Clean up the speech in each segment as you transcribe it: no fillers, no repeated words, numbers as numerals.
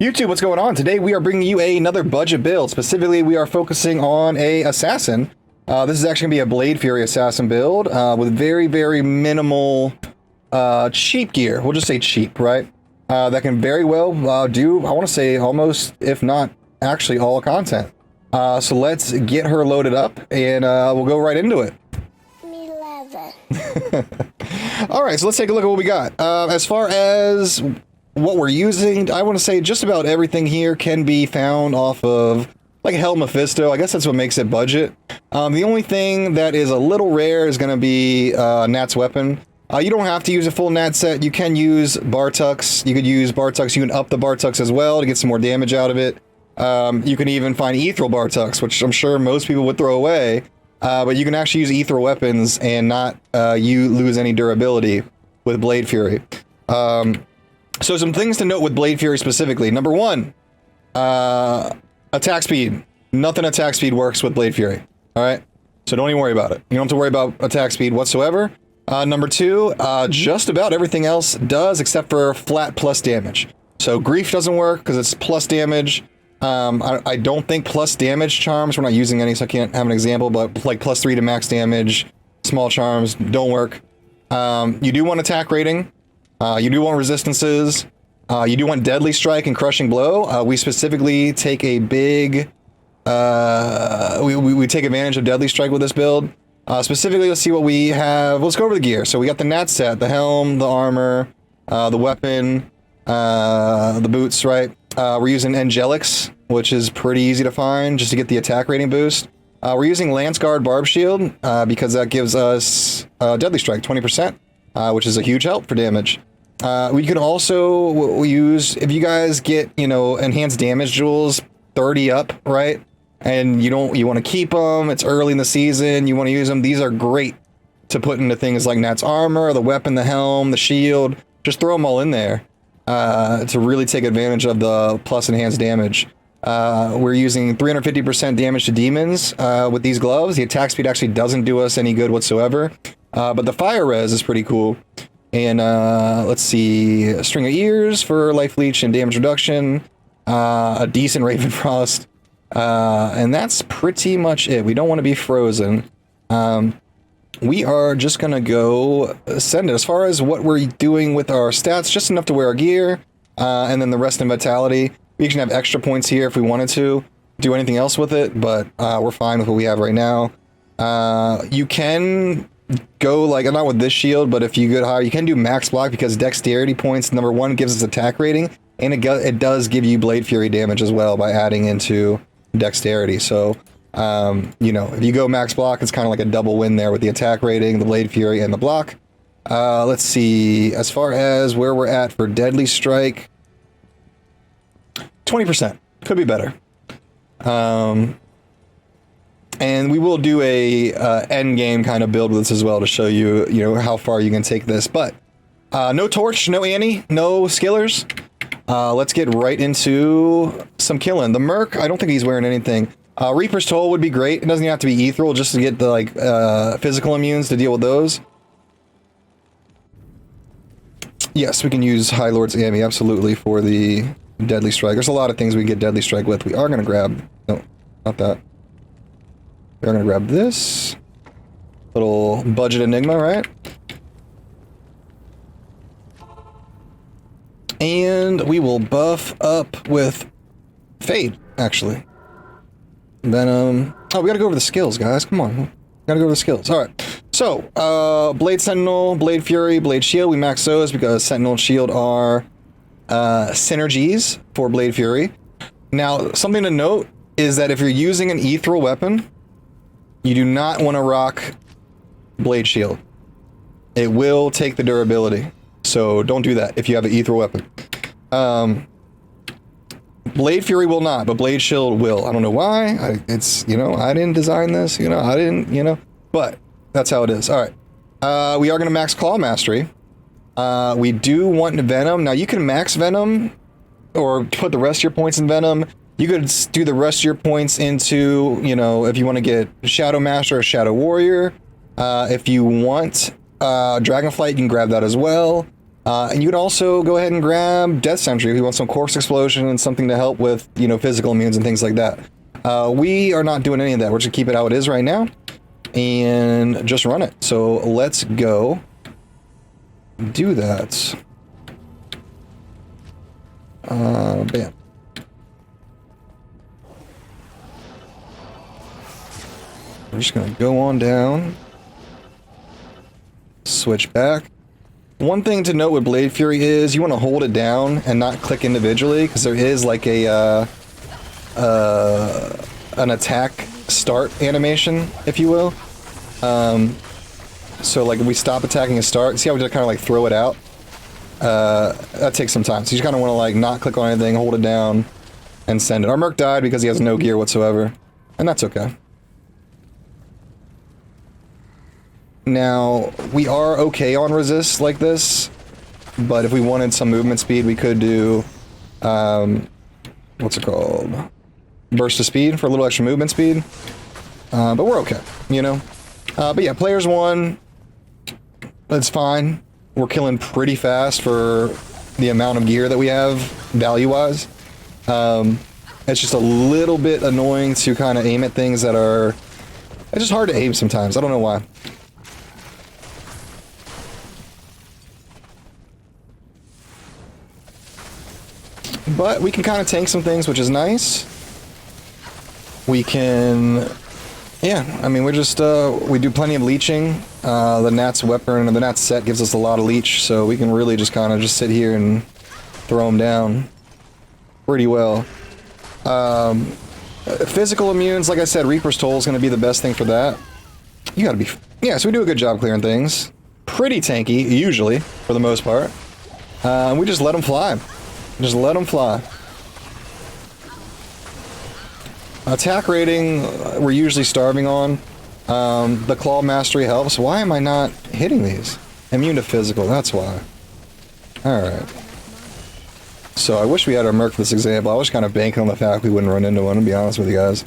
YouTube, what's going on? Today we are bringing you another budget build. Specifically, we are focusing on a assassin. This is actually going to be a Blade Fury assassin build with very, very minimal cheap gear. We'll just say cheap, right? That can very well do, I want to say, almost, if not actually all content. So let's get her loaded up and we'll go right into it. 11. All right, so let's take a look at what we got. As far as what we're using, I want to say just about everything here can be found off of like Hell Mephisto. I guess that's what makes it budget. The only thing that is a little rare is going to be Nat's weapon. You don't have to use a full Nat set. You can use Bartux. You could use Bartux. You can up the Bartux as well to get some more damage out of it. You can even find Ethereal Bartux, which I'm sure most people would throw away. But you can actually use Ethereal weapons and not you lose any durability with Blade Fury. So some things to note with Blade Fury specifically. Number one, attack speed. Nothing attack speed works with Blade Fury. All right? So don't even worry about it. You don't have to worry about attack speed whatsoever. Number two, just about everything else does except for flat plus damage. So Grief doesn't work because it's plus damage. I don't think plus damage charms, we're not using any, so I can't have an example, but like +3 to max damage, small charms don't work. You do want attack rating. You do want resistances. You do want Deadly Strike and Crushing Blow. We specifically take a big... we take advantage of Deadly Strike with this build. Specifically, let's see what we have. Let's go over the gear. So we got the Nat set, the helm, the armor, the weapon, the boots, right? We're using Angelics, which is pretty easy to find just to get the attack rating boost. We're using Lance Guard Barb Shield because that gives us Deadly Strike, 20%, which is a huge help for damage. We could also use, if you guys get, you know, enhanced damage jewels 30 up, right? And you want to keep them, it's early in the season, you want to use them, these are great to put into things like Nat's armor, the weapon, the helm, the shield. Just throw them all in there to really take advantage of the plus enhanced damage. We're using 350% damage to demons with these gloves. The attack speed actually doesn't do us any good whatsoever, but the fire res is pretty cool. And let's see, a string of ears for life leech and damage reduction, a decent Raven Frost, and that's pretty much it. We don't want to be frozen. We are just gonna go send it. As far as what we're doing with our stats, just enough to wear our gear, and then the rest in vitality. We can have extra points here if we wanted to do anything else with it, but we're fine with what we have right now. You can go, like, not with this shield, but if you go higher, you can do max block because dexterity points, number one, gives us attack rating, and it does give you Blade Fury damage as well by adding into dexterity. So, you know, if you go max block, it's kind of like a double win there with the attack rating, the Blade Fury, and the block. Let's see, as far as where we're at for Deadly Strike, 20%. Could be better. And we will do a end game kind of build with this as well to show you, you know, how far you can take this. But no Torch, no Annie, no Skillers. Let's get right into some killing. The Merc, I don't think he's wearing anything. Reaper's Toll would be great. It doesn't even have to be ethereal, just to get the like physical immunes to deal with those. Yes, we can use High Lord's Amy absolutely for the Deadly Strike. There's a lot of things we can get Deadly Strike with. We are going to grab... No, not that. We're going to grab this. Little budget enigma, right? And we will buff up with Fade, actually. Venom. Oh, we gotta go over the skills, guys. Come on. Gotta go over the skills. Alright. So, Blade Sentinel, Blade Fury, Blade Shield. We max those because Sentinel and Shield are synergies for Blade Fury. Now, something to note is that if you're using an ethereal weapon, you do not want to rock Blade Shield. It will take the durability. So don't do that if you have an ethereal weapon. Blade Fury will not, but Blade Shield will. I don't know why. It's, you know, I didn't design this, you know, I didn't, you know, but that's how it is. All right. We are going to max Claw Mastery. We do want Venom. Now, you can max Venom or put the rest of your points in Venom. You could do the rest of your points into, you know, if you want to get Shadow Master or Shadow Warrior. If you want Dragonflight, you can grab that as well. And you can also go ahead and grab Death Sentry if you want some Corpse Explosion and something to help with, you know, physical immunes and things like that. We are not doing any of that. We're just gonna keep it how it is right now and just run it. So let's go do that. Bam. We're just gonna go on down. Switch back. One thing to note with Blade Fury is you want to hold it down and not click individually, because there is like a an attack start animation, if you will. So like if we stop attacking and start, see how we just kind of like throw it out? That takes some time. So you just kind of want to like not click on anything, hold it down, and send it. Our Merc died because he has no gear whatsoever, and that's okay. Now, we are okay on resist like this, but if we wanted some movement speed, we could do, what's it called? Burst of speed for a little extra movement speed. But we're okay, you know? But yeah, players 1, that's fine. We're killing pretty fast for the amount of gear that we have, value-wise. It's just a little bit annoying to kind of aim at things that are... It's just hard to aim sometimes, I don't know why. But we can kind of tank some things, which is nice. We can... Yeah, I mean, we're just, we do plenty of leeching. The Nat's weapon and the Nat's set gives us a lot of leech, so we can really just kind of just sit here and throw them down pretty well. Physical immunes, like I said, Reaper's Toll is going to be the best thing for that. You gotta be... Yeah, so we do a good job clearing things. Pretty tanky, usually, for the most part. We just let them fly. Just let them fly. Attack rating, we're usually starving on. The Claw Mastery helps. Why am I not hitting these? Immune to physical, that's why. Alright. So I wish we had our Merc for this example. I was kind of banking on the fact we wouldn't run into one, to be honest with you guys.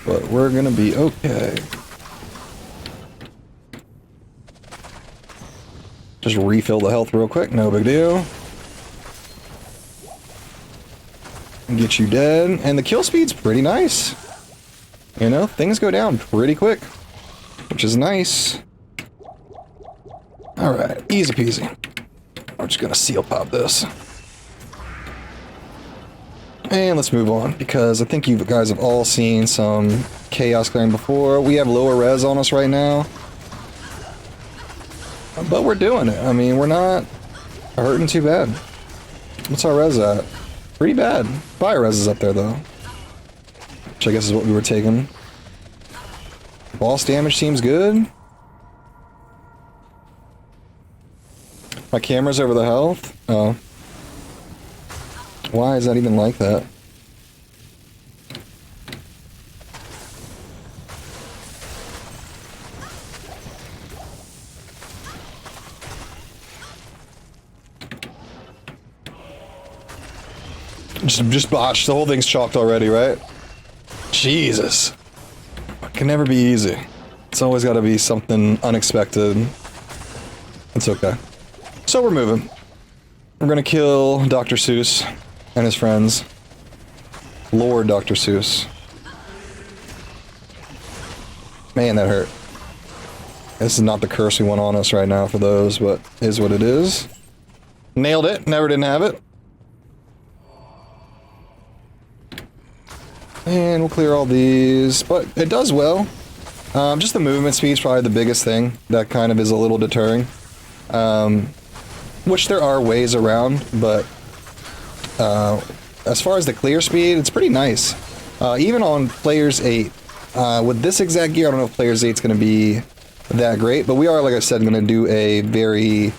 But we're gonna be okay. Just refill the health real quick, no big deal. Get you dead, and the kill speed's pretty nice. You know, things go down pretty quick, which is nice. Alright, easy peasy. We're just gonna seal pop this. And let's move on, because I think you guys have all seen some chaos clearing before. We have lower res on us right now. But we're doing it. I mean, we're not hurting too bad. What's our res at? Pretty bad. Fire res is up there, though. Which I guess is what we were taking. Boss damage seems good. My camera's over the health? Oh. Why is that even like that? Just botched. The whole thing's chalked already, right? Jesus. It can never be easy. It's always got to be something unexpected. It's okay. So we're moving. We're gonna kill Dr. Seuss and his friends. Lord Dr. Seuss. Man, that hurt. This is not the curse we want on us right now for those, but is what it is. Nailed it. Never didn't have it. And we'll clear all these, but it does well. Just the movement speed's probably the biggest thing that kind of is a little deterring. Which there are ways around, but as far as the clear speed, it's pretty nice. Even on Players 8, with this exact gear, I don't know if Players 8 is going to be that great, but we are, like I said, going to do a very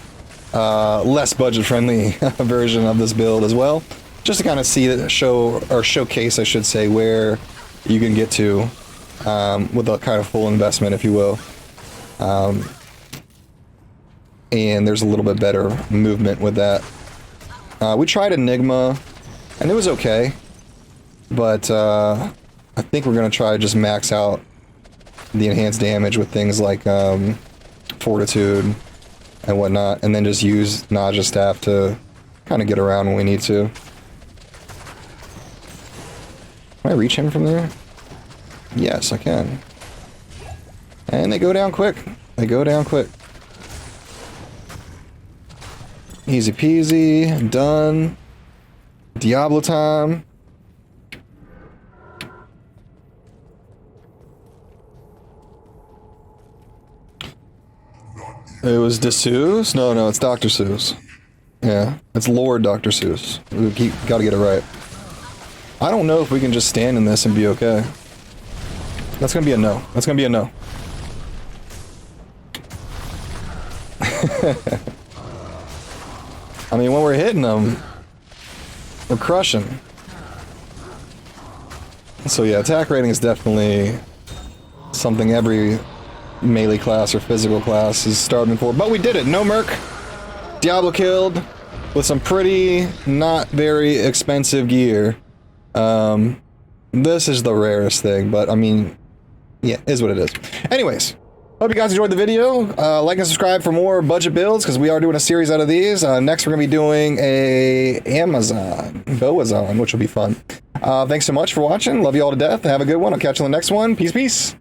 less budget-friendly version of this build as well. Just to kind of see that showcase, I should say, where you can get to with a kind of full investment, if you will. And there's a little bit better movement with that. We tried Enigma, and it was okay, but I think we're going to try to just max out the enhanced damage with things like fortitude and whatnot, and then just use Naja Staff to kind of get around when we need to. Can I reach him from there? Yes, I can. And they go down quick. They go down quick. Easy peasy. Done. Diablo time. It was Dessous? No, it's Dr. Seuss. Yeah, it's Lord Dr. Seuss. We gotta get it right. I don't know if we can just stand in this and be okay. That's gonna be a no. That's gonna be a no. I mean, when we're hitting them, we're crushing. So yeah, attack rating is definitely something every melee class or physical class is starving for. But we did it. No merc. Diablo killed with some pretty not very expensive gear. This is the rarest thing, but I mean, yeah, is what it is. Anyways, hope you guys enjoyed the video. Like and subscribe for more budget builds, because we are doing a series out of these. Next, we're going to be doing a Boazon, which will be fun. Thanks so much for watching. Love you all to death. Have a good one. I'll catch you on the next one. Peace, peace.